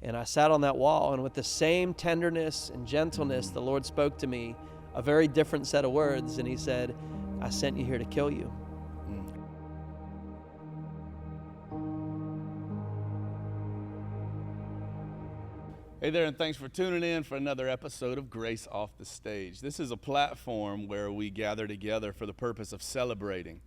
And I sat on that wall, and with the same tenderness and gentleness, the Lord spoke to me a very different set of words. And he said, I sent you here to kill you. Hey there, and thanks for tuning in for another episode of Grace Off the Stage. This is a platform where we gather together for the purpose of celebrating.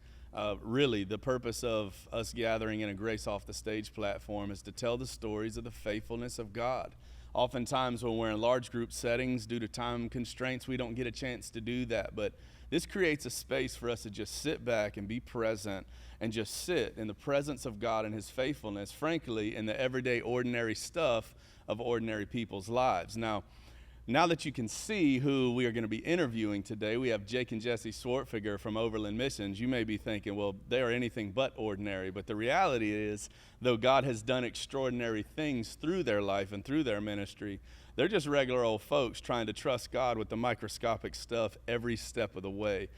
Really, the purpose of us gathering in a Grace Off the Stage platform is to tell the stories of the faithfulness of God. Oftentimes when we're in large group settings, due to time constraints, we don't get a chance to do that. But this creates a space for us to just sit back and be present and just sit in the presence of God and his faithfulness, frankly, in the everyday, ordinary stuff of ordinary people's lives. Now that you can see who we are going to be interviewing today, we have Jake and Jessi Schwertfeger from Overland Missions. You may be thinking, well, they are anything but ordinary. But the reality is, though God has done extraordinary things through their life and through their ministry, they're just regular old folks trying to trust God with the microscopic stuff every step of the way.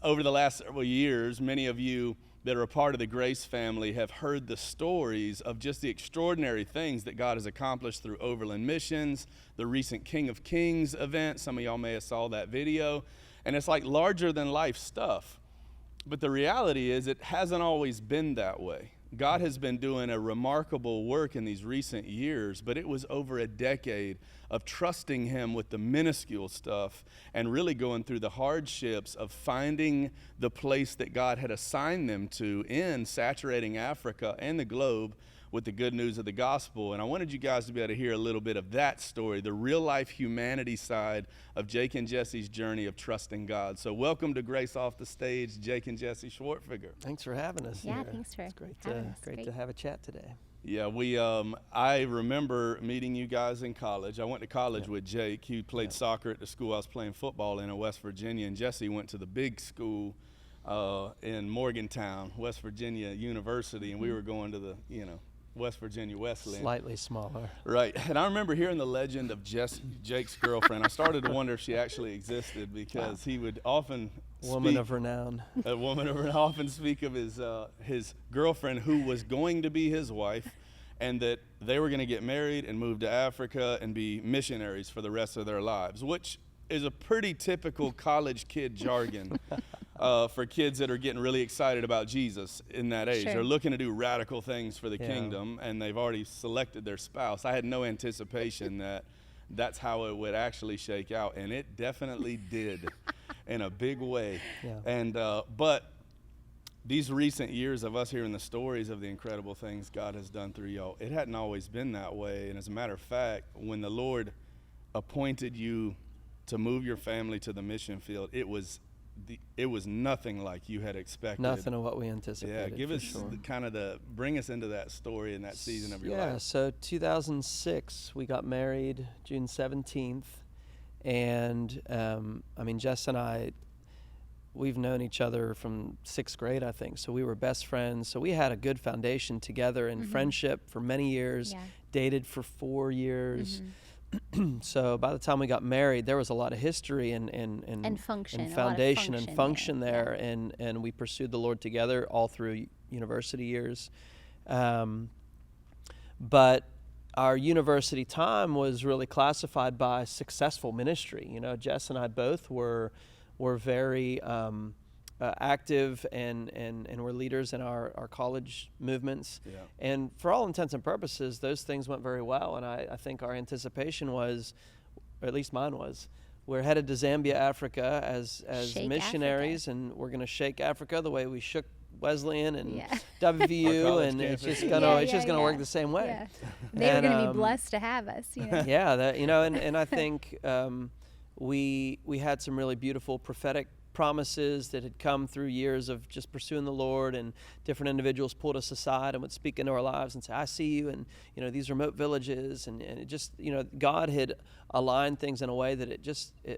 Over the last several years, many of you that are a part of the Grace family have heard the stories of just the extraordinary things that God has accomplished through Overland Missions, the recent King of Kings event. Some of y'all may have saw that video. And it's like larger than life stuff. But the reality is it hasn't always been that way. God has been doing a remarkable work in these recent years, but it was over a decade of trusting him with the minuscule stuff and really going through the hardships of finding the place that God had assigned them to in saturating Africa and the globe with the good news of the gospel. And I wanted you guys to be able to hear a little bit of that story, the real life humanity side of Jake and Jessi's journey of trusting God. So welcome to Grace Off the Stage, Jake and Jessi Schwertfeger. Thanks for having us Yeah, here. thanks for It's having us. great to have a chat today. Yeah, I remember meeting you guys in college. I went to college with Jake. He played soccer at the school I was playing football in West Virginia, and Jessi went to the big school in Morgantown, West Virginia University, and we were going to the, West Virginia Wesleyan. Slightly smaller. Right. And I remember hearing the legend of Jake's girlfriend. I started to wonder if she actually existed because he would often Woman of renown. A woman of renown often speak of his girlfriend who was going to be his wife, and that they were going to get married and move to Africa and be missionaries for the rest of their lives, which is a pretty typical college kid jargon. For kids that are getting really excited about Jesus in that age. Sure. They're looking to do radical things for the kingdom, and they've already selected their spouse. I had no anticipation that that's how it would actually shake out, and it definitely did in a big way. Yeah. And but these recent years of us hearing the stories of the incredible things God has done through y'all, it hadn't always been that way. And as a matter of fact, when the Lord appointed you to move your family to the mission field, it was nothing like you had expected. Nothing of what we anticipated. Yeah, give us sure. bring us into that story and that season of your life. Yeah, so 2006, we got married June 17th. And, Jess and I, we've known each other from 6th grade, I think. So we were best friends. So we had a good foundation together in friendship for many years, dated for 4 years. So by the time we got married, there was a lot of history and function, and foundation and and function there. And we pursued the Lord together all through university years. But our university time was really classified by successful ministry. Jess and I both were very active and were leaders in our college movements. Yeah. And for all intents and purposes, those things went very well. And I think our anticipation was, or at least mine was, we're headed to Zambia, Africa as missionaries, Africa. And we're going to shake Africa the way we shook Wesleyan and WVU, and it's just gonna work the same way. Yeah. They were going to be blessed to have us. Yeah, and I think we had some really beautiful prophetic promises that had come through years of just pursuing the Lord, and different individuals pulled us aside and would speak into our lives and say, I see you, and these remote villages, and it just, God had aligned things in a way that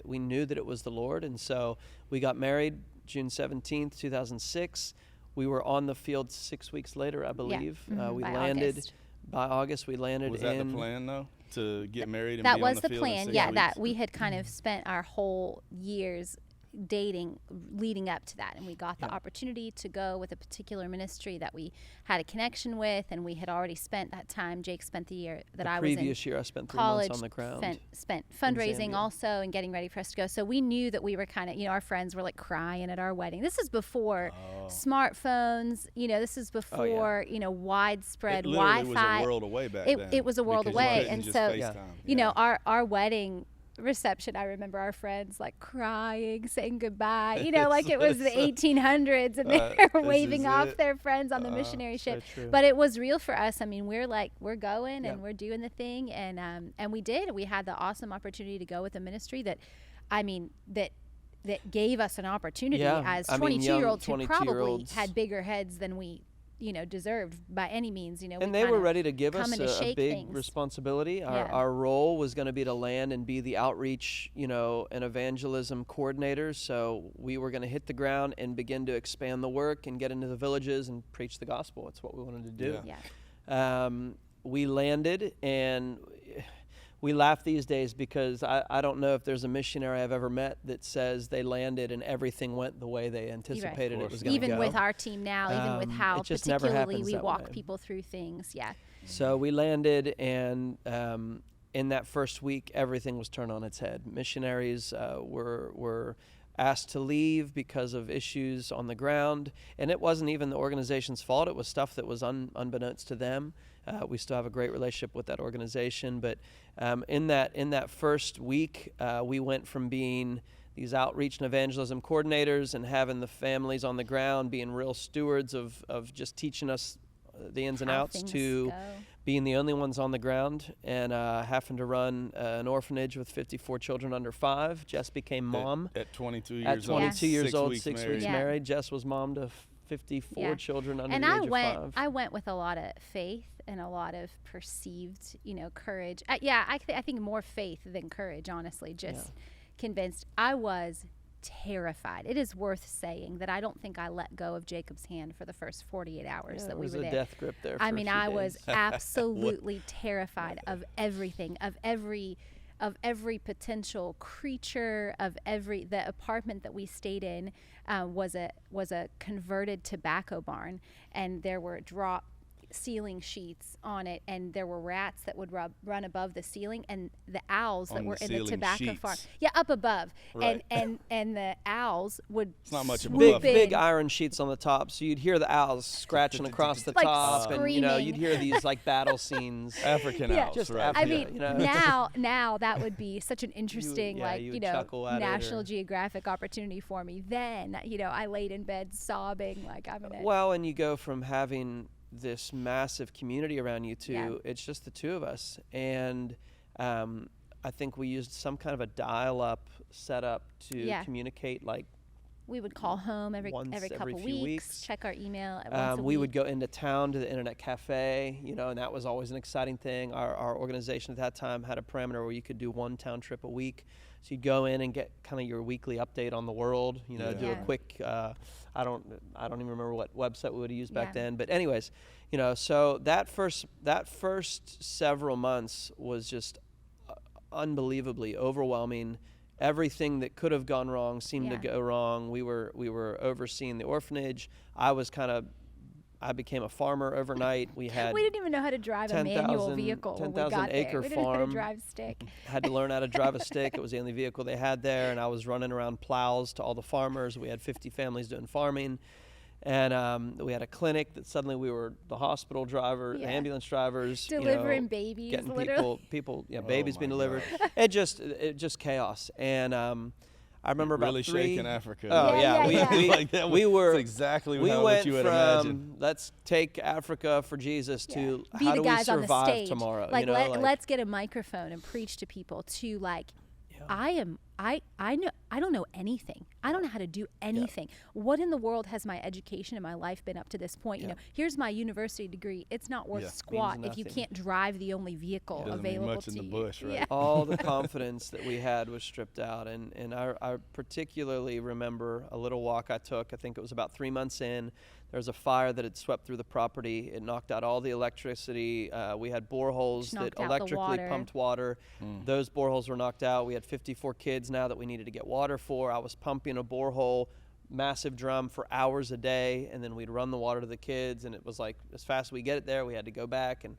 we knew that it was the Lord. And so we got married June 17th, 2006. We were on the field 6 weeks later, I believe. Yeah. We by landed August. By August. We landed. Was that the plan, though, to get married and that be was on the the field plan? in 6 Yeah, weeks? that we had kind of spent our whole years dating leading up to that, and we got the opportunity to go with a particular ministry that we had a connection with, and we had already spent that time. Jake spent the year that I was in previous year I spent 3 college, months on the ground. spent fundraising Zambia. also and getting ready for us to go. So we knew that we were kind of, our friends were like crying at our wedding. This is before smartphones, this is before, widespread It literally Wi-Fi. was a world away back It- then. it was a world because away, you couldn't and just so, FaceTime. our wedding reception, I remember our friends like crying, saying goodbye, like it was the 1800s, and they were waving off their friends on the missionary ship. true. But it was real for us. I mean, we're going Yeah. and we're doing the thing, and we did. We had the awesome opportunity to go with a ministry that gave us an opportunity as 22-year-olds who probably 22-year-olds. had bigger heads than we deserved by any means. And they were ready to give us come in to a shake big things. responsibility. Yeah. Our role was going to be to land and be the outreach, and evangelism coordinators. So we were going to hit the ground and begin to expand the work and get into the villages and preach the gospel. It's what we wanted to do. Yeah. We landed, and we laugh these days because I don't know if there's a missionary I've ever met that says they landed and everything went the way they anticipated it was going to go. Even with our team now, even with how it just never particularly happens we that walk way. people through things. Yeah. So we landed, and in that first week, everything was turned on its head. Missionaries were asked to leave because of issues on the ground, and it wasn't even the organization's fault. It was stuff that was unbeknownst to them. We still have a great relationship with that organization, but in that first week, we went from being these outreach and evangelism coordinators and having the families on the ground being real stewards of just teaching us the ins and How outs things to go. being the only ones on the ground and having to run an orphanage with 54 children under 5. Jess became mom At 22 years at old. 22 years 6 old, weeks 6 married. weeks Yeah. married. Jess was mom to 54 children under And the I age of 5. I went with a lot of faith and a lot of perceived, courage. I think more faith than courage, honestly. Just convinced. I was terrified. It is worth saying that I don't think I let go of Jacob's hand for the first 48 hours that we were there. There was a death grip there. I for mean, a few I days. was absolutely terrified of everything, of every potential creature, the apartment that we stayed in was a converted tobacco barn, and there were drop ceiling sheets on it, and there were rats that would run above the ceiling, and the owls that On were the in the ceiling tobacco farm. sheets. Yeah, up above. Right. And the owls would It's not much of a swoop buffet. big in. iron sheets on the top, so you'd hear the owls scratching across the Like top, and screaming. you'd hear these like battle scenes. African Yeah. owls, Just right? I Africa, mean, Yeah, now that would be such an interesting, you would chuckle at it, National or- Geographic opportunity for me. Then, I laid in bed sobbing like I'm in it. Well, and you go from having this massive community around you to it's just the two of us, and I think we used some kind of a dial-up setup to communicate. Like we would call home every couple few weeks. check our email once a we week. would go into town to the internet cafe, and that was always an exciting thing. Our organization at that time had a parameter where you could do one town trip a week. So you'd go in and get kind of your weekly update on the world, do a quick, I don't even remember what website we would have used back then. But anyways, so that first several months was just unbelievably overwhelming. Everything that could have gone wrong seemed to go wrong. We were overseeing the orphanage. I became a farmer overnight. We didn't even know how to drive a manual vehicle when we got 10,000 there. acre We didn't know how to farm. drive stick. Had to learn how to drive a stick. It was the only vehicle they had there, and I was running around plows to all the farmers. We had 50 families doing farming, and we had a clinic that suddenly we were the hospital driver, the ambulance drivers, Delivering babies, getting literally. people, Oh babies my being delivered. gosh. It just chaos, and I remember about really 3. shaking Africa. Oh Yeah, yeah, we Like that we was- were that's exactly we what went you would from imagine. let's take Africa for Jesus to Be how the do we guys on the survive stage. tomorrow? Like, let's get a microphone and preach to people. To like, I don't know anything. I don't know how to do anything. What in the world has my education and my life been up to this point? Here's my university degree. It's not worth squat if you nothing. can't drive the only vehicle Doesn't mean available much to in the you. bush, right? Yeah. All the confidence that we had was stripped out, and I particularly remember a little walk I took. I think it was about 3 months in. There was a fire that had swept through the property. It knocked out all the electricity. We had boreholes that electrically pumped water. Those boreholes were knocked out. We had 54 kids now that we needed to get water for. I was pumping a borehole, massive drum, for hours a day, and then we'd run the water to the kids, and it was like, as fast as we get it there, we had to go back. And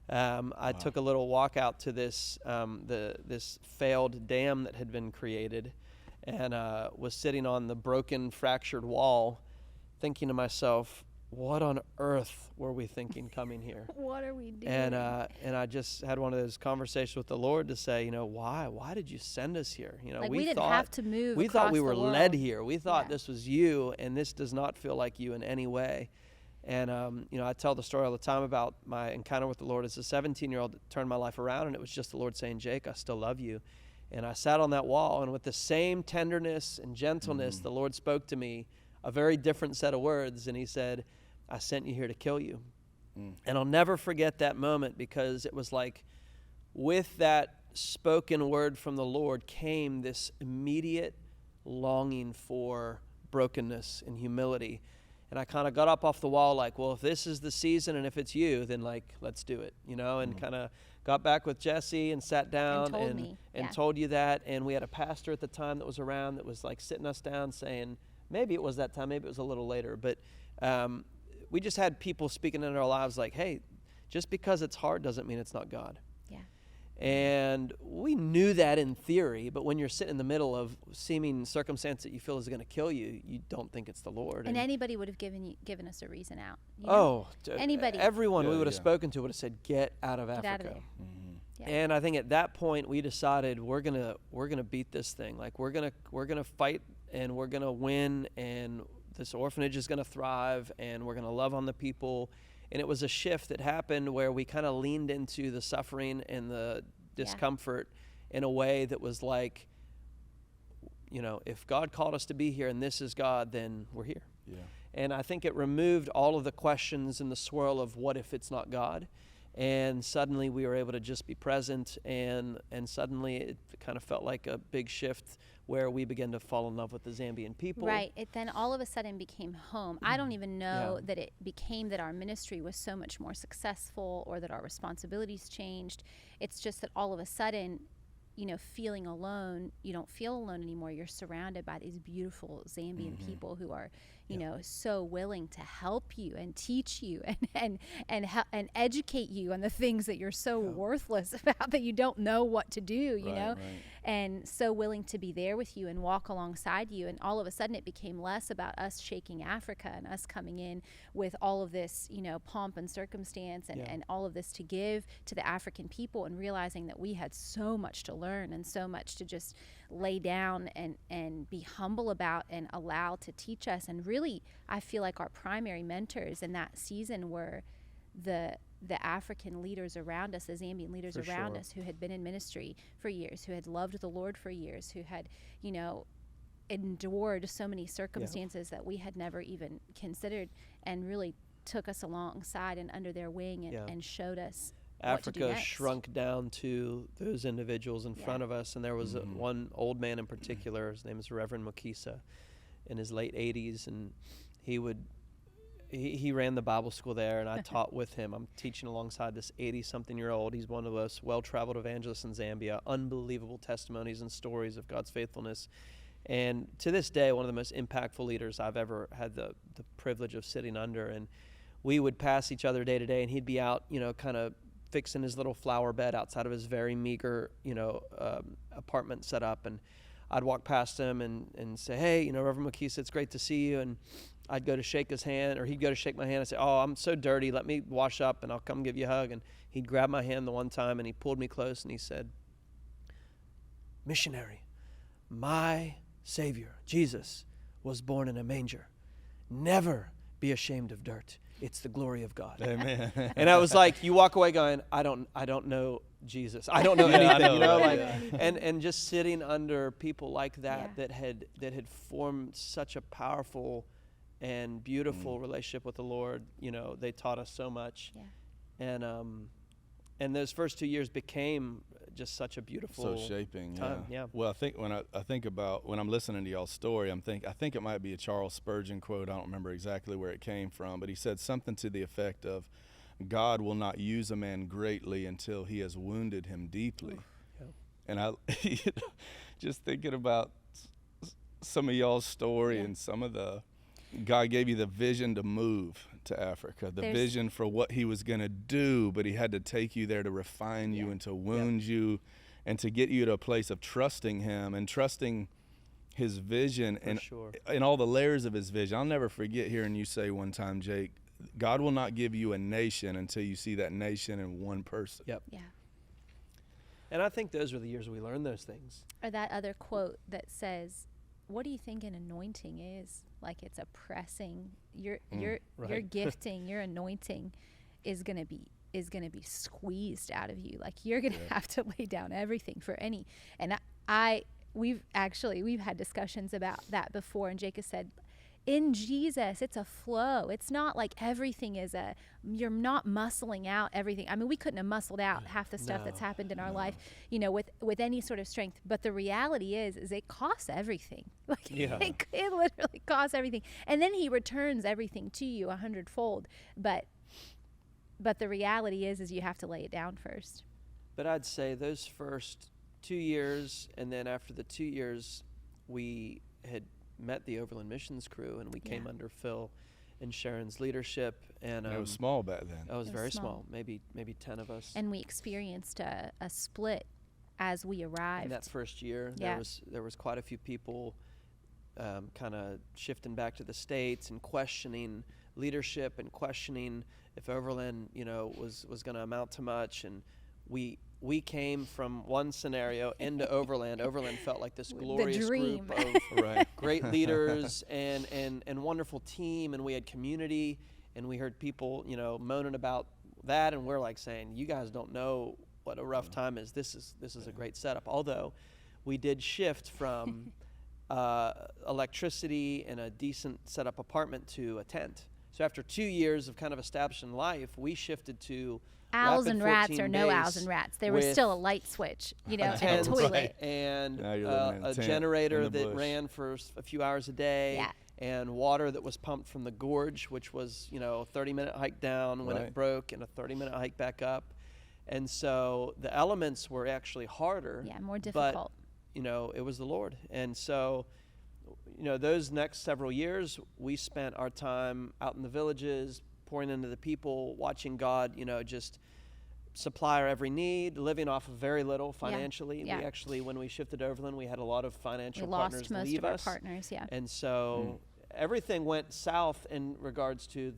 I took a little walk out to this this failed dam that had been created, and was sitting on the broken, fractured wall, thinking to myself, what on earth were we thinking coming here? What are we doing? And I just had one of those conversations with the Lord to say, why did you send us here? Like we didn't have to move. We thought we were led here. We thought Yeah. this was you, and this does not feel like you in any way. And I tell the story all the time about my encounter with the Lord as a 17-year-old that turned my life around, and it was just the Lord saying, Jake, I still love you. And I sat on that wall, and with the same tenderness and gentleness, the Lord spoke to me a very different set of words, and he said, I sent you here to kill you. And I'll never forget that moment, because it was like, with that spoken word from the Lord came this immediate longing for brokenness and humility. And I kind of got up off the wall like, well, if this is the season and if it's you, then like, let's do it, and kind of got back with Jessi and sat down and told you that. And we had a pastor at the time that was around that was like sitting us down saying, maybe it was that time, maybe it was a little later, but we just had people speaking into our lives like, hey, just because it's hard doesn't mean it's not God. Yeah. And we knew that in theory, but when you're sitting in the middle of seeming circumstance that you feel is going to kill you, you don't think it's the Lord. And anybody would have given us a reason out. Anybody. Everyone we would have spoken to would have said, get out of Africa. Out of there. Yeah. And I think at that point we decided we're gonna beat this thing. Like we're gonna fight, and we're gonna win, and this orphanage is gonna thrive, and we're gonna love on the people. And it was a shift that happened where we kind of leaned into the suffering and the discomfort in a way that was like, if God called us to be here and this is God, then we're here. Yeah. And I think it removed all of the questions and the swirl of what if it's not God. And suddenly we were able to just be present, and suddenly it kind of felt like a big shift where we began to fall in love with the Zambian people. Right. It then all of a sudden became home. I don't even know that it became that our ministry was so much more successful or that our responsibilities changed. It's just that all of a sudden, feeling alone, you don't feel alone anymore. You're surrounded by these beautiful Zambian people who are, so willing to help you and teach you and educate you on the things that you're so worthless about that you don't know what to do, you know, Right. and so willing to be there with you and walk alongside you. And all of a sudden it became less about us shaking Africa and us coming in with all of this, pomp and circumstance and all of this to give to the African people, and realizing that we had so much to learn and so much to just lay down and be humble about and allow to teach us. And really, I feel like our primary mentors in that season were the African leaders around us, the Zambian leaders around us, who had been in ministry for years, who had loved the Lord for years, who had, endured so many circumstances that we had never even considered, and really took us alongside and under their wing and showed us what to do Africa next. shrunk down to those individuals in front of us, and there was one old man in particular. His name is Reverend Mukisa, in his late 80s, and he ran the Bible school there, and I taught with him. I'm teaching alongside this 80-something-year-old. He's one of the most well-traveled evangelists in Zambia. Unbelievable testimonies and stories of God's faithfulness. And to this day, one of the most impactful leaders I've ever had the privilege of sitting under. And we would pass each other day to day, and he'd be out, kind of fixing his little flower bed outside of his very meager, apartment set up. And I'd walk past him and say, hey, Reverend Mukisa, it's great to see you. And I'd go to shake his hand, or he'd go to shake my hand and say, oh, I'm so dirty. Let me wash up and I'll come give you a hug. And he'd grab my hand the one time and he pulled me close and he said, missionary, my Savior, Jesus, was born in a manger. Never be ashamed of dirt. It's the glory of God. Amen. And I was like, you walk away going, I don't know Jesus. I don't know anything, and just sitting under people like that that had formed such a powerful and beautiful relationship with the Lord. They taught us so much. Yeah. And those first 2 years became just such a beautiful So shaping, time. Yeah. Well, I think when I think about when I'm listening to y'all's story, I think it might be a Charles Spurgeon quote. I don't remember exactly where it came from, but he said something to the effect of, "God will not use a man greatly until he has wounded him deeply." Yeah. And I, just thinking about some of y'all's story and some of the, God gave you the vision to move to Africa, the vision for what he was going to do, but he had to take you there to refine you and to wound you and to get you to a place of trusting him and trusting his vision and all the layers of his vision. I'll never forget hearing you say one time, Jake, God will not give you a nation until you see that nation in one person. Yep. Yeah. And I think those were the years we learned those things. Or that other quote that says, what do you think an anointing is? Like, it's a pressing. Your gifting, your anointing is gonna be squeezed out of you. Like, you're gonna have to lay down everything for any. And we've had discussions about that before, and Jake has said, in Jesus, it's a flow. It's not like everything is you're not muscling out everything. I mean, we couldn't have muscled out half the stuff that's happened in our life, with any sort of strength. But the reality is it costs everything. Like, it literally costs everything. And then he returns everything to you 100-fold. But the reality is you have to lay it down first. But I'd say those first 2 years, and then after the 2 years, we had met the Overland Missions crew, and we came under Phil and Sharon's leadership. And it was small back then. It was very small, maybe 10 of us. And we experienced a split as we arrived. In that first year, there was quite a few people kind of shifting back to the States and questioning leadership and questioning if Overland, was going to amount to much. And we came from one scenario into Overland. Overland felt like this glorious group of great leaders and wonderful team, and we had community, and we heard people, moaning about that, and we're like saying, you guys don't know what a rough time is. This is a great setup. Although we did shift from electricity and a decent setup apartment to a tent. So after 2 years of kind of establishing life, we shifted to owls and rats or no owls and rats. There was still a light switch, and a toilet. And a generator that ran for a few hours a day. Yeah. And water that was pumped from the gorge, which was, a 30-minute hike down when it broke and a 30-minute hike back up. And so the elements were actually harder. Yeah, more difficult. But, it was the Lord. And so, those next several years, we spent our time out in the villages, pouring into the people, watching God, just supply our every need, living off of very little financially. Yeah. We actually, when we shifted to Overland, we had a lot of financial We partners lost most leave of our us. partners, And so everything went south in regards to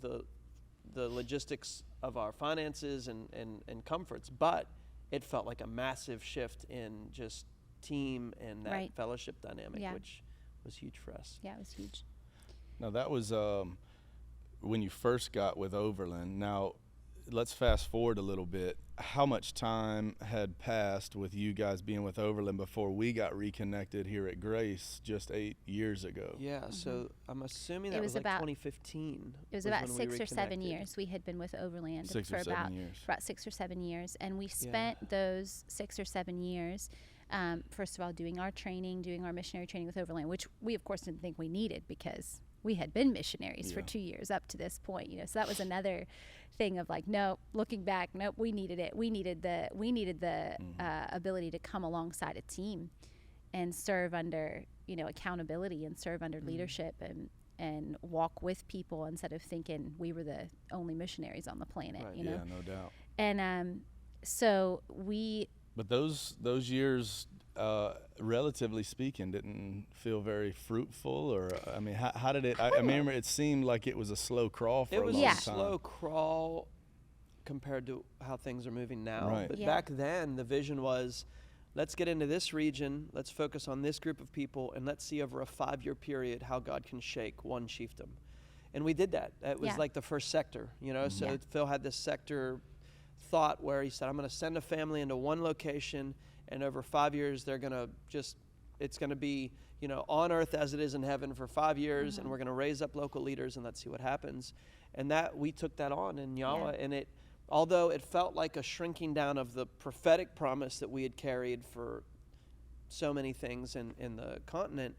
the logistics of our finances and comforts, but it felt like a massive shift in just team and that fellowship dynamic, which was huge for us. Yeah, it was huge. Now, that was when you first got with Overland. Now, let's fast forward a little bit. How much time had passed with you guys being with Overland before we got reconnected here at Grace just 8 years ago? Yeah, so I'm assuming that was like 2015. It was about 6 or 7 years we had been with Overland for about 6 or 7 years. And we spent those 6 or 7 years, first of all, doing our training, doing our missionary training with Overland, which we, of course, didn't think we needed because we had been missionaries for 2 years up to this point, so that was another thing of like, no, looking back, nope, we needed it. We needed the ability to come alongside a team and serve under, accountability and serve under leadership and walk with people instead of thinking we were the only missionaries on the planet, Yeah, no doubt. And so we... But those years, relatively speaking, didn't feel very fruitful, or I mean, how did it? I remember it seemed like it was a slow crawl for a long time. It was a slow crawl compared to how things are moving now. Right. But back then, the vision was, let's get into this region, let's focus on this group of people, and let's see over a 5-year period how God can shake one chiefdom. And we did that. That was like the first sector, So Phil had this sector thought where he said, I'm going to send a family into one location, and over 5 years they're going to it's going to be on earth as it is in heaven for 5 years, and we're going to raise up local leaders and let's see what happens. And that we took that on in Yawa, and although it felt like a shrinking down of the prophetic promise that we had carried for so many things in the continent,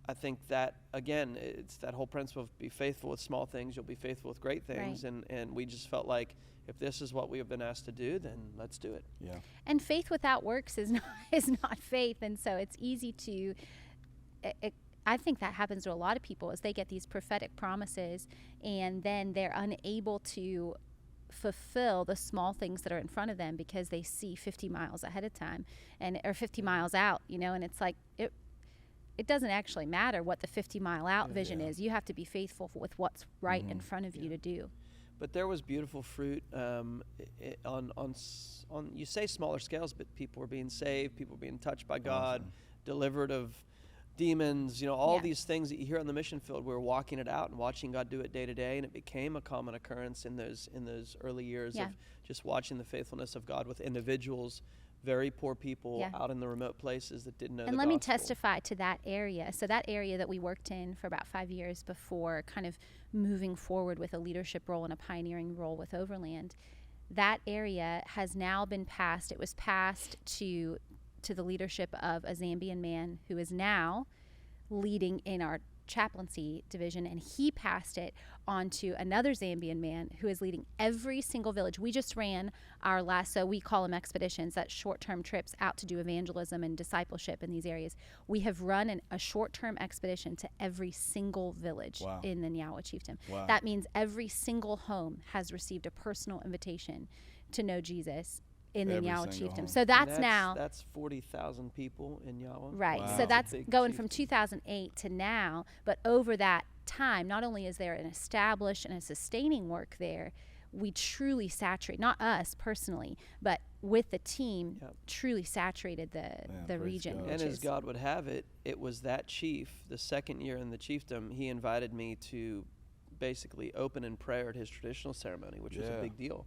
I think that, again, it's that whole principle of be faithful with small things, you'll be faithful with great things. Right. And we just felt like if this is what we have been asked to do, then let's do it. Yeah. And faith without works is not faith. And so it's easy to, I think that happens to a lot of people as they get these prophetic promises and then they're unable to fulfill the small things that are in front of them because they see 50 miles ahead of time or 50 miles out, and it's like it doesn't actually matter what the 50-mile out vision is. You have to be faithful with what's right in front of you to do. But there was beautiful fruit on you say smaller scales, but people were being saved, people were being touched by God, delivered of demons, all these things that you hear on the mission field. We were walking it out and watching God do it day to day, and it became a common occurrence in those early years of just watching the faithfulness of God with individuals, very poor people out in the remote places that didn't know the And let gospel. me testify to that area. So that area that we worked in for about 5 years before kind of moving forward with a leadership role and a pioneering role with Overland, that area has now been passed. It was passed to the leadership of a Zambian man who is now leading in our chaplaincy division, and he passed it on to another Zambian man who is leading every single village. We just ran our last, so we call them expeditions, that's short-term trips out to do evangelism and discipleship in these areas. We have run a short-term expedition to every single village in the Nyawa Chiefdom. Wow. That means every single home has received a personal invitation to know Jesus in the Every Nyawa single Chiefdom. home. So That's 40,000 people in Nyawa. right. Wow. So That's that's a big going from chiefdom. 2008 to now. But over that time, not only is there an established and a sustaining work there, we truly saturate, not us personally, but with the team, truly saturated the praise region. God. which And as is- God would have it, it was that chief, the second year in the chiefdom, he invited me to basically open in prayer at his traditional ceremony, which was a big deal.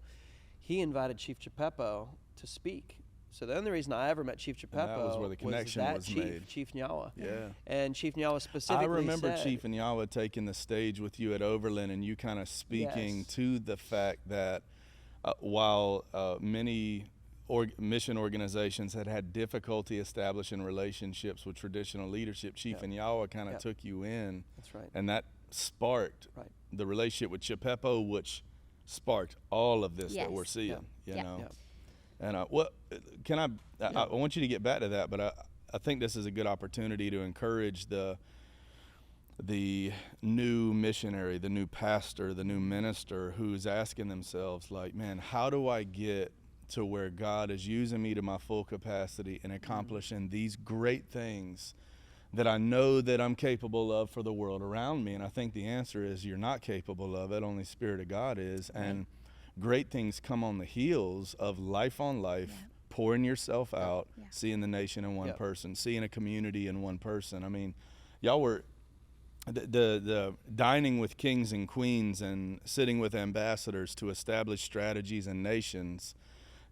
He invited Chief Chippepo to speak. So the only reason I ever met Chief Chippepo that was where the connection that was chief, made. Chief Nyawa. Yeah. And Chief Nyawa specifically I remember said, Chief Nyawa taking the stage with you at Overland, and you kind of speaking to the fact that while many mission organizations had difficulty establishing relationships with traditional leadership, Chief Nyawa kind of took you in. That's right. And that sparked the relationship with Chippepo, which sparked all of this that we're seeing. You know. Yeah. And what can I want you to get back to that, but I think this is a good opportunity to encourage the new missionary, the new pastor, the new minister who's asking themselves, like, man, how do I get to where God is using me to my full capacity and accomplishing these great things that I know that I'm capable of for the world around me? And I think the answer is you're not capable of it, only Spirit of God is. And great things come on the heels of life on life, pouring yourself out, seeing the nation in one person, seeing a community in one person. I mean, y'all were the dining with kings and queens and sitting with ambassadors to establish strategies and nations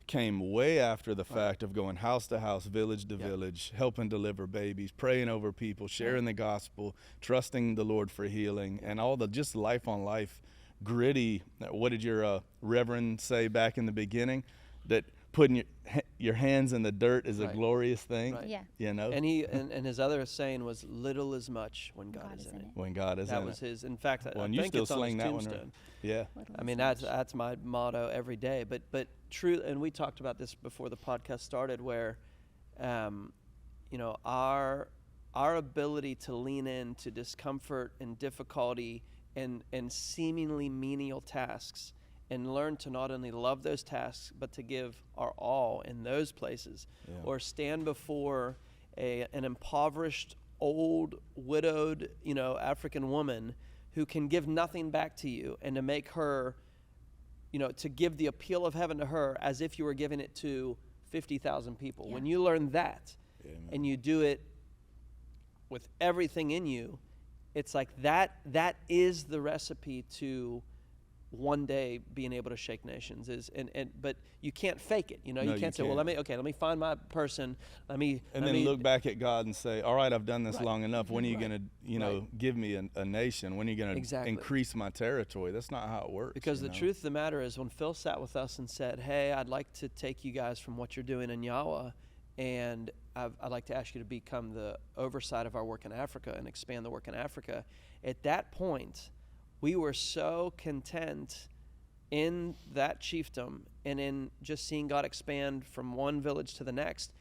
came way after the fact of going house to house, village to village, helping deliver babies, praying over people, sharing the gospel, trusting the Lord for healing, and all the just life on life, gritty. What did your reverend say back in the beginning? That putting your hands in the dirt is a glorious thing. Right. Yeah. You know. And he and his other saying was, "Little is much when God is in it." When God is That in was it. his. In fact, I and you think still it's on his sling that one. tombstone. Yeah. I mean, that's my motto every day. But true, and we talked about this before the podcast started, where, our ability to lean into discomfort and difficulty and seemingly menial tasks, and learn to not only love those tasks but to give our all in those places, or stand before an impoverished, old, widowed, African woman who can give nothing back to you, and to make her, to give the appeal of heaven to her as if you were giving it to 50,000 people. Yeah. When you learn that and you do it with everything in you, it's like that is the recipe to one day being able to shake nations is, but you can't fake it. No, You can't say, well, let me find my person. And then look back at God and say, all right, I've done this long enough. When are you going to, give me a nation? When are you going to increase my territory? That's not how it works. Because the truth of the matter is, when Phil sat with us and said, hey, I'd like to take you guys from what you're doing in Yawa, and I'd like to ask you to become the oversight of our work in Africa and expand the work in Africa. At that point, we were so content in that chiefdom and in just seeing God expand from one village to the next.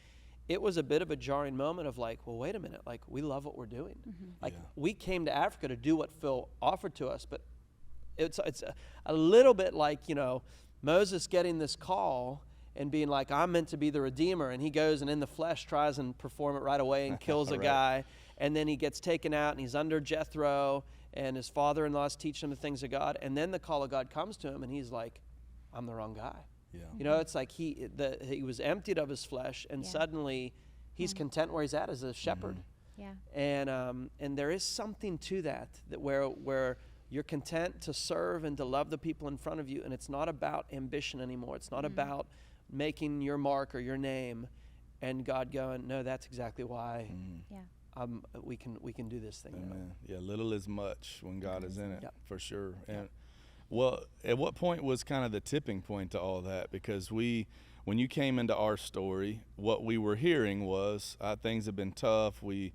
It was a bit of a jarring moment of like, well, wait a minute, like, we love what we're doing. We came to Africa to do what Phil offered to us, but it's a little bit like, Moses getting this call and being like, I'm meant to be the Redeemer, and he goes and in the flesh tries and perform it right away and kills a guy, and then he gets taken out and he's under Jethro, and his father-in-law's teaching him the things of God, and then the call of God comes to him, and he's like, I'm the wrong guy. Yeah. It's like he was emptied of his flesh, and suddenly he's content where he's at as a shepherd. Yeah. And there is something to that where you're content to serve and to love the people in front of you, and it's not about ambition anymore. It's not about making your mark or your name, and God going, no, that's exactly why. We can do this thing. Amen. Yeah, little is much when God is in it, for sure. And well, at what point was kind of the tipping point to all that? Because when you came into our story, what we were hearing was things have been tough. We,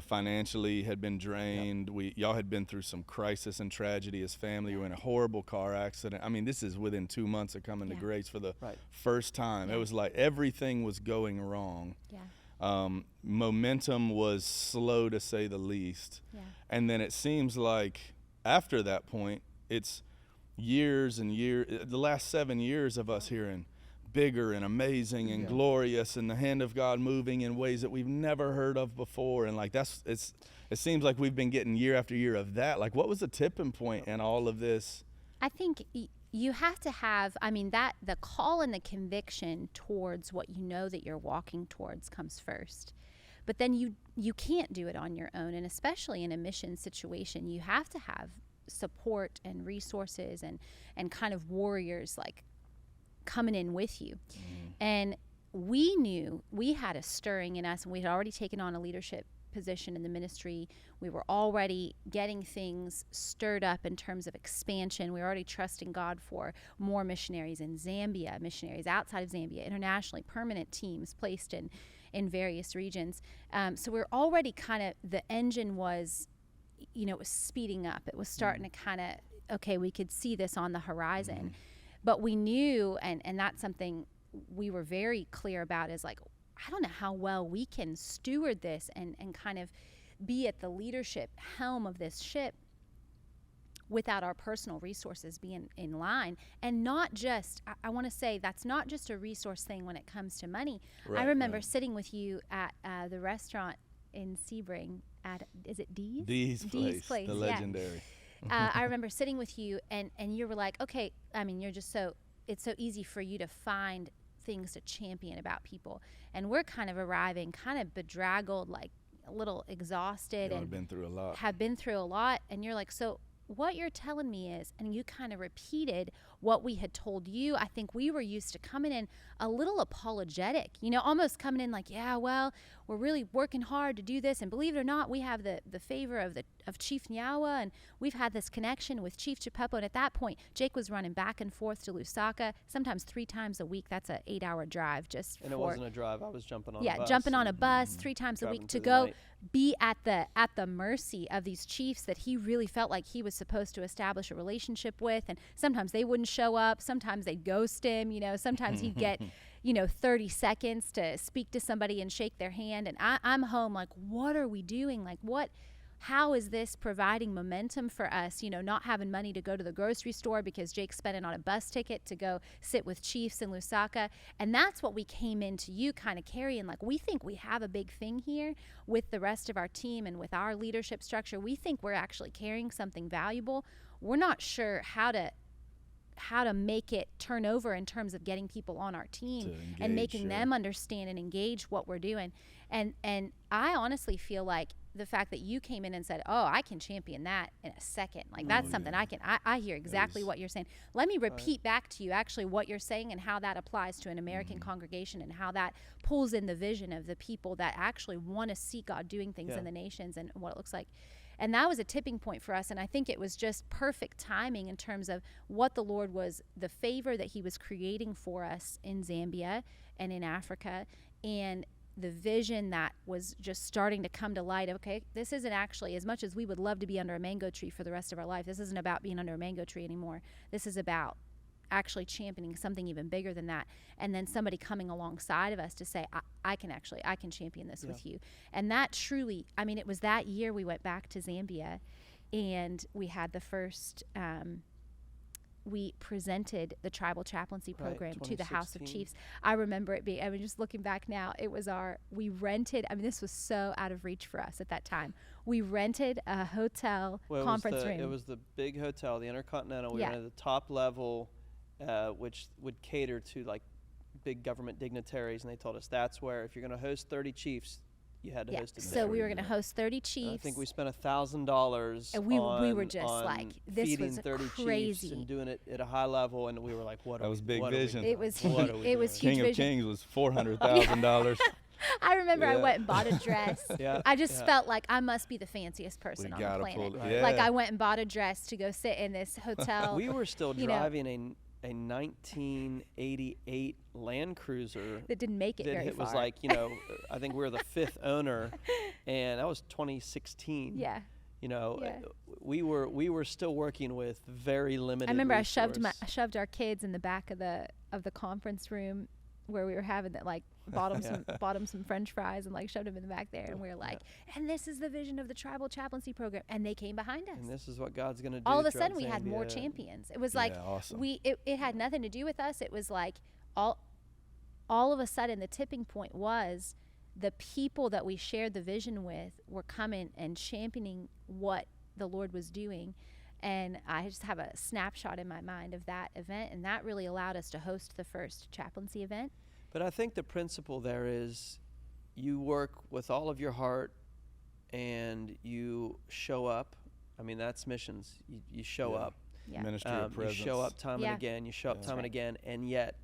financially had been drained. Y'all had been through some crisis and tragedy as family. You were in a horrible car accident. I mean, this is within 2 months of coming to Grace for the first time. It was like everything was going wrong. Momentum was slow, to say the least. And then it seems like after that point, it's years and years, the last 7 years of us hearing bigger and amazing and glorious, and the hand of God moving in ways that we've never heard of before. And like it seems like we've been getting year after year of that. Like, what was the tipping point in all of this? I think you have to have, that the call and the conviction towards what you know that you're walking towards comes first. But then you can't do it on your own, and especially in a mission situation, you have to have support and resources and kind of warriors like coming in with you. And we knew we had a stirring in us, and we had already taken on a leadership position in the ministry. We were already getting things stirred up in terms of expansion. We were already trusting God for more missionaries in Zambia, missionaries outside of Zambia, internationally, permanent teams placed in various regions. So we're already kind of, the engine was, it was speeding up. It was starting to kind of, okay, we could see this on the horizon. But we knew, and that's something we were very clear about, is like, I don't know how well we can steward this and kind of be at the leadership helm of this ship without our personal resources being in line. And not just, I want to say, that's not just a resource thing when it comes to money. I remember sitting with you at the restaurant in Sebring at, is it Dee's? Dee's place, the legendary. I remember sitting with you, and you were like, okay, it's so easy for you to find things to champion about people. And we're kind of arriving kind of bedraggled, like a little exhausted. And have been through a lot. And you're like, so what you're telling me is, and you kind of repeated what we had told you. I think we were used to coming in a little apologetic, almost coming in like, yeah, well, we're really working hard to do this. And believe it or not, we have the favor of Chief Nyawa, and we've had this connection with Chief Chipepo. And at that point, Jake was running back and forth to Lusaka, sometimes 3 times a week. That's an 8-hour drive And it wasn't a drive. I was jumping on a bus. Yeah, jumping on a bus 3 times a week to go be at the mercy of these chiefs that he really felt like he was supposed to establish a relationship with. And sometimes they wouldn't show up. Sometimes they'd ghost him. Sometimes he'd get 30 seconds to speak to somebody and shake their hand. And I'm home like, what are we doing? Like, how is this providing momentum for us, not having money to go to the grocery store because Jake's spending on a bus ticket to go sit with chiefs in Lusaka. And that's what we came into you kind of carrying. Like, we think we have a big thing here with the rest of our team and with our leadership structure. We think we're actually carrying something valuable. We're not sure how to make it turn over in terms of getting people on our team and making them understand and engage what we're doing. And I honestly feel like the fact that you came in and said, oh, I can champion that in a second. Like, that's something I hear exactly what you're saying. Let me repeat back to you actually what you're saying and how that applies to an American congregation and how that pulls in the vision of the people that actually want to see God doing things in the nations and what it looks like. And that was a tipping point for us. And I think it was just perfect timing in terms of what the Lord was, the favor that he was creating for us in Zambia and in Africa, and the vision that was just starting to come to light. Okay, this isn't actually, as much as we would love to be under a mango tree for the rest of our life, this isn't about being under a mango tree anymore. This is about actually championing something even bigger than that. And then somebody coming alongside of us to say, I can champion this with you. And that truly, I mean, it was that year we went back to Zambia and we had the first, we presented the tribal chaplaincy program to the House of Chiefs. I remember it being, I mean, just looking back now, it was we rented, I mean, this was so out of reach for us at that time. We rented a hotel conference room. It was the big hotel, the Intercontinental. We were at the top level, which would cater to like big government dignitaries. And they told us that's where, if you're going to host 30 chiefs, you had to host it. So we were going to host 30 chiefs. I think we spent $1,000 and we were just like, this feeding was 30 crazy. chiefs and doing it at a high level, and we were like, what? That was big vision. It was huge. It was huge. King of Kings was $400,000. I remember I went and bought a dress. I just felt like I must be the fanciest person on the planet. Like I went and bought a dress to go sit in this hotel. We were still driving a 1988 Land Cruiser that didn't make it very far. It was like, I think we were the 5th owner, and that was 2016. Yeah. We were still working with very limited. I remember resource. I shoved our kids in the back of the conference room where we were having that, like, bought them some French fries and like shoved them in the back there, and we were like, and this is the vision of the tribal chaplaincy program, and they came behind us. And this is what God's going to do. All of a sudden, we had more champions. It was like awesome. It had nothing to do with us. It was like all of a sudden, the tipping point was the people that we shared the vision with were coming and championing what the Lord was doing. And I just have a snapshot in my mind of that event, and that really allowed us to host the first chaplaincy event. But I think the principle there is you work with all of your heart and you show up. I mean, that's missions. You show up. Yeah. Ministry of presence. You show up time and again. You show up time and again. And yet,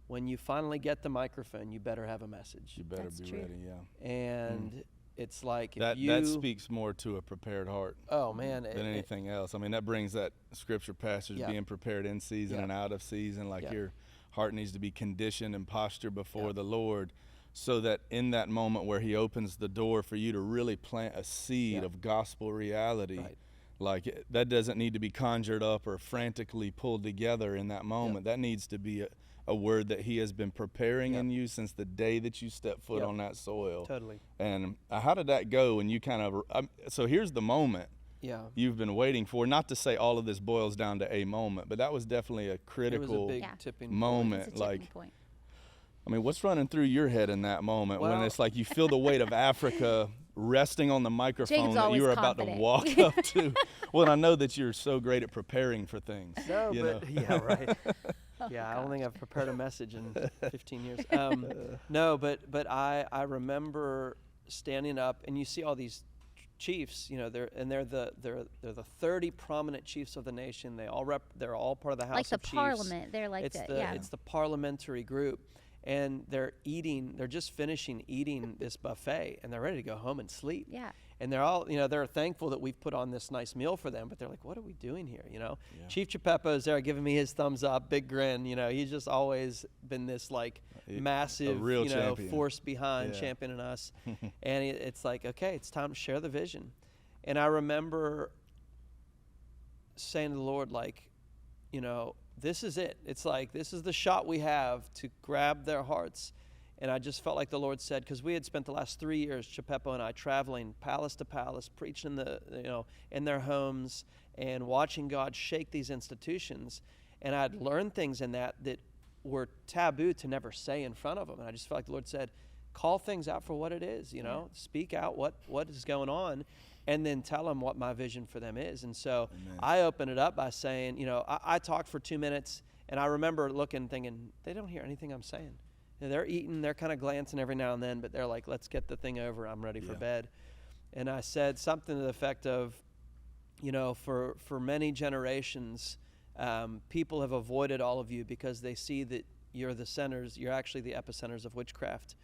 when you finally get the microphone, you better have a message. You better be ready, And it's like that speaks more to a prepared heart. Oh, man. Than anything else. I mean, that brings that scripture passage, being prepared in season and out of season, like your heart needs to be conditioned and postured before the Lord, so that in that moment where he opens the door for you to really plant a seed of gospel reality, like that doesn't need to be conjured up or frantically pulled together in that moment. That needs to be a word that he has been preparing in you since the day that you step foot on that soil. Totally. And how did that go? And you kind of, so here's the moment you've been waiting for. Not to say all of this boils down to a moment, but that was definitely a critical tipping moment. It's a tipping point. I mean, what's running through your head in that moment when it's like you feel the weight of Africa resting on the microphone that you were about to walk up to? Well, I know that you're so great at preparing for things. No, but right. I don't think I've prepared a message in 15 years. No, but I remember standing up, and you see all these chiefs, they're the 30 prominent chiefs of the nation. They're all part of the House of Chiefs. Like the Parliament. They're like it's the parliamentary group, and they're just finishing eating this buffet, and they're ready to go home and sleep. Yeah. And they're all, they're thankful that we've put on this nice meal for them, but they're like, what are we doing here, Chief Chepeppo is there giving me his thumbs up, big grin, he's just always been this like massive, force behind championing us. And it's like, okay, it's time to share the vision. And I remember saying to the Lord, like, this is it. It's like, this is the shot we have to grab their hearts. And I just felt like the Lord said, because we had spent the last 3 years, Chepeppo and I, traveling palace to palace, preaching in their homes and watching God shake these institutions. And I'd learned things in that were taboo to never say in front of them. And I just felt like the Lord said, call things out for what it is, speak out what is going on, and then tell them what my vision for them is. And so I opened it up by saying, I talked for 2 minutes, and I remember looking, thinking, they don't hear anything I'm saying. They're eating, they're kind of glancing every now and then, but they're like, let's get the thing over. I'm ready for bed. And I said something to the effect of, for many generations, people have avoided all of you because they see that you're actually the epicenters of witchcraft.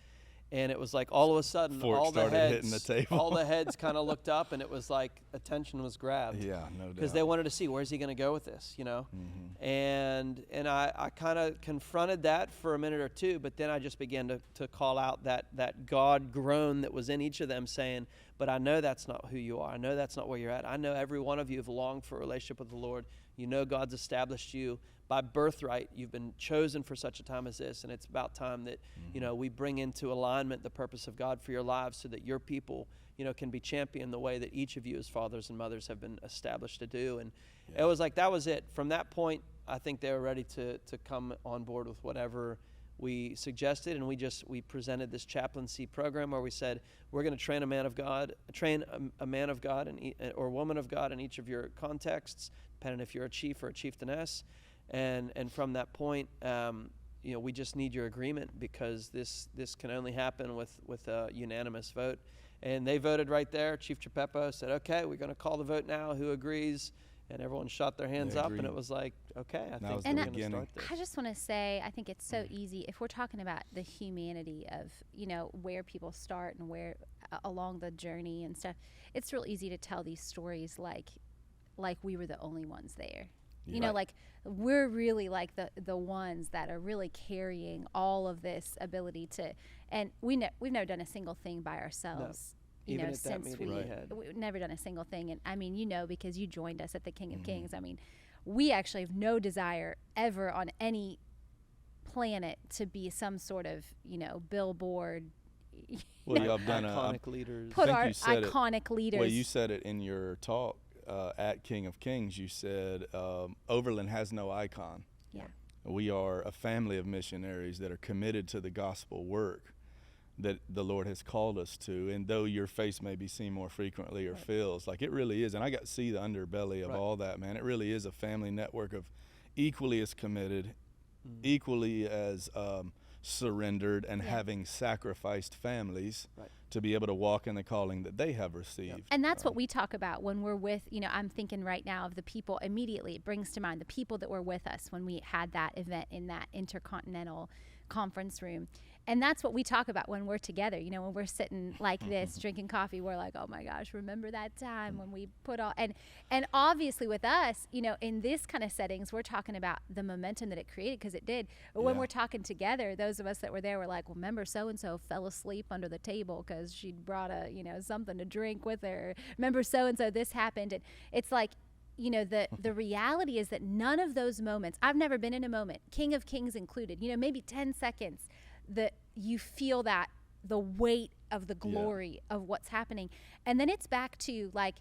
And it was like all of a sudden, all the heads kind of looked up, and it was like attention was grabbed. Yeah, no doubt. Because they wanted to see, where's he going to go with this, Mm-hmm. And I kind of confronted that for a minute or two, but then I just began to call out that God groan that was in each of them, saying, but I know that's not who you are. I know that's not where you're at. I know every one of you have longed for a relationship with the Lord. You know God's established you by birthright. You've been chosen for such a time as this, and it's about time that we bring into alignment the purpose of God for your lives, so that your people can be championed the way that each of you as fathers and mothers have been established to do. And it was like, that was it. From that point, I think they were ready to come on board with whatever we suggested, and we presented this chaplaincy program where we said, we're going to train a man of God or woman of God in each of your contexts, depending if you're a chief or a chieftainess. And from that point, we just need your agreement, because this can only happen with a unanimous vote. And they voted right there. Chief Geppetto said, okay, we're going to call the vote now. Who agrees? And everyone shot their hands up, and it was like, okay, I think we're going to start this. I just want to say, I think it's so easy, if we're talking about the humanity of, where people start and where along the journey and stuff, it's real easy to tell these stories like we were the only ones there. Like we're really like the ones that are really carrying all of this ability to, and we've never done a single thing by ourselves. No. Even at that meeting we've never done a single thing. And I mean, because you joined us at the King of Kings, I mean, we actually have no desire ever on any planet to be some sort of, billboard. Well, y'all have done iconic leaders. Put our iconic leaders. Well, you said it in your talk at King of Kings. You said Overland has no icon. Yeah. We are a family of missionaries that are committed to the gospel work that the Lord has called us to. And though your face may be seen more frequently or feels like, it really is. And I got to see the underbelly of all that, man. It really is a family network of equally as committed, equally as surrendered, and having sacrificed families to be able to walk in the calling that they have received. And that's what we talk about when we're with, I'm thinking right now of the people immediately. It brings to mind the people that were with us when we had that event in that intercontinental conference room. And that's what we talk about when we're together. When we're sitting like this, drinking coffee, we're like, oh my gosh, remember that time when we put all, and obviously with us, in this kind of settings, we're talking about the momentum that it created, because it did. But when we're talking together, those of us that were there were like, well, remember so-and-so fell asleep under the table because she'd brought something to drink with her. Remember so-and-so, this happened. And it's like, the reality is that none of those moments, I've never been in a moment, King of Kings included, maybe 10 seconds, that you feel that the weight of the glory of what's happening. And then it's back to like,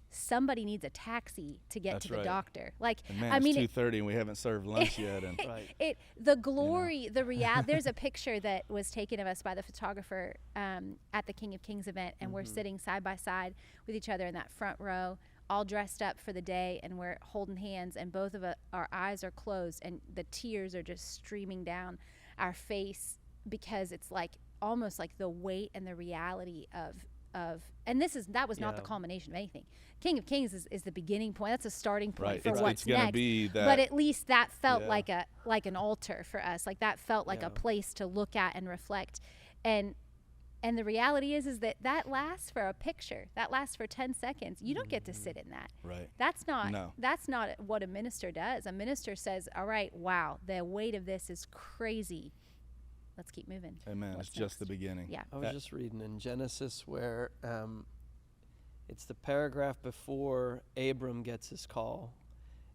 somebody needs a taxi to get to the doctor. Like, and man, it's 2:30 and we haven't served lunch yet. And the glory, the reality. There's a picture that was taken of us by the photographer at the King of Kings event, and we're sitting side by side with each other in that front row, all dressed up for the day, and we're holding hands, and both of our eyes are closed, and the tears are just streaming down our face, because it's like almost like the weight and the reality of and that was not the culmination of anything. King of Kings is the beginning point. That's a starting point for what's it's next. Be that, but at least that felt like an altar for us. Like that felt like a place to look at and reflect. And the reality is that lasts for a picture. That lasts for 10 seconds. You don't get to sit in that. Right. That's not what a minister does. A minister says, all right, wow, the weight of this is crazy. Let's keep moving. Amen. It's just the beginning. Yeah. I was just reading in Genesis where it's the paragraph before Abram gets his call,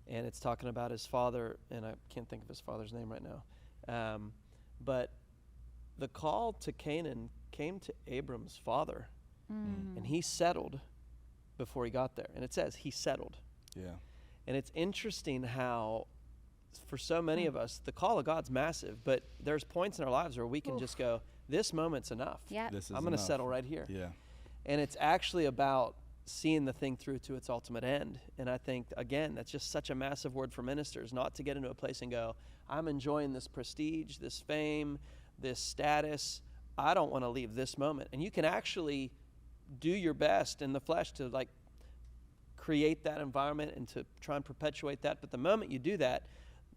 and it's talking about his father, and I can't think of his father's name right now. But the call to Canaan came to Abram's father, and he settled before he got there. And it says he settled. Yeah. And it's interesting how, for so many of us, the call of God's massive, but there's points in our lives where we can just go, this moment's enough. Yeah. I'm going to settle right here. Yeah. And it's actually about seeing the thing through to its ultimate end. And I think, again, that's just such a massive word for ministers, not to get into a place and go, I'm enjoying this prestige, this fame, this status. I don't want to leave this moment. And you can actually do your best in the flesh to like create that environment and to try and perpetuate that. But the moment you do that,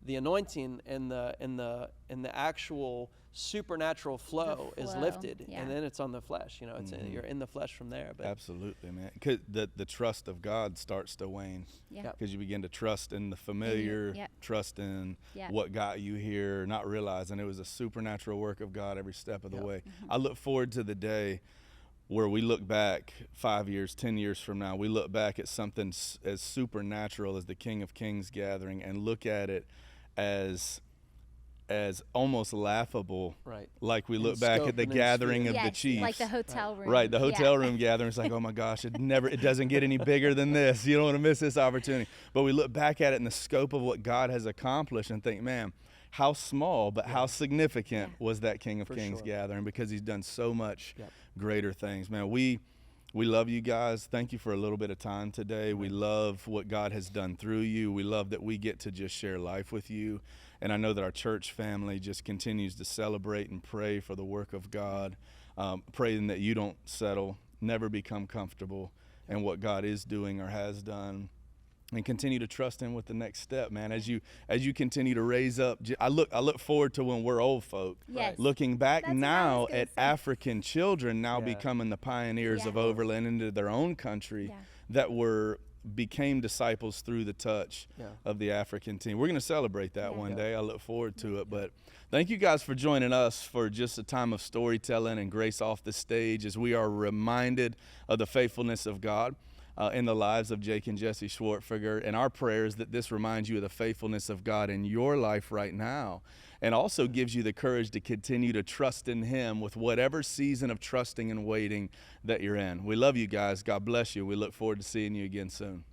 the anointing and the actual supernatural flow is lifted, and then it's on the flesh. You know, it's you're in the flesh from there. But absolutely, man. 'Cause the trust of God starts to wane. Because you begin to trust in the familiar, trust in what got you here, not realizing it was a supernatural work of God every step of the way. I look forward to the day where we look back 5 years, 10 years from now, we look back at something as supernatural as the King of Kings gathering and look at it as almost laughable, right? Like we look back at the gathering of the chiefs, like the hotel room, right? The hotel room gathering. It's like, oh my gosh, it doesn't get any bigger than this. You don't want to miss this opportunity. But we look back at it in the scope of what God has accomplished and think, man, how small but how significant was that King of Kings gathering, because he's done so much greater things. Man, we love you guys. Thank you for a little bit of time today. We love what God has done through you. We love that we get to just share life with you. And I know that our church family just continues to celebrate and pray for the work of God, praying that you don't settle, never become comfortable in what God is doing or has done, and continue to trust him with the next step, man. As you continue to raise up, I look forward to when we're old folk, looking back now at African children now becoming the pioneers of overland into their own country that became disciples through the touch of the African team. We're going to celebrate that one day. I look forward to it. But thank you guys for joining us for just a time of storytelling and grace off the stage, as we are reminded of the faithfulness of God in the lives of Jake and Jessi Schwertfeger. And our prayer is that this reminds you of the faithfulness of God in your life right now, and also gives you the courage to continue to trust in him with whatever season of trusting and waiting that you're in. We love you guys. God bless you. We look forward to seeing you again soon.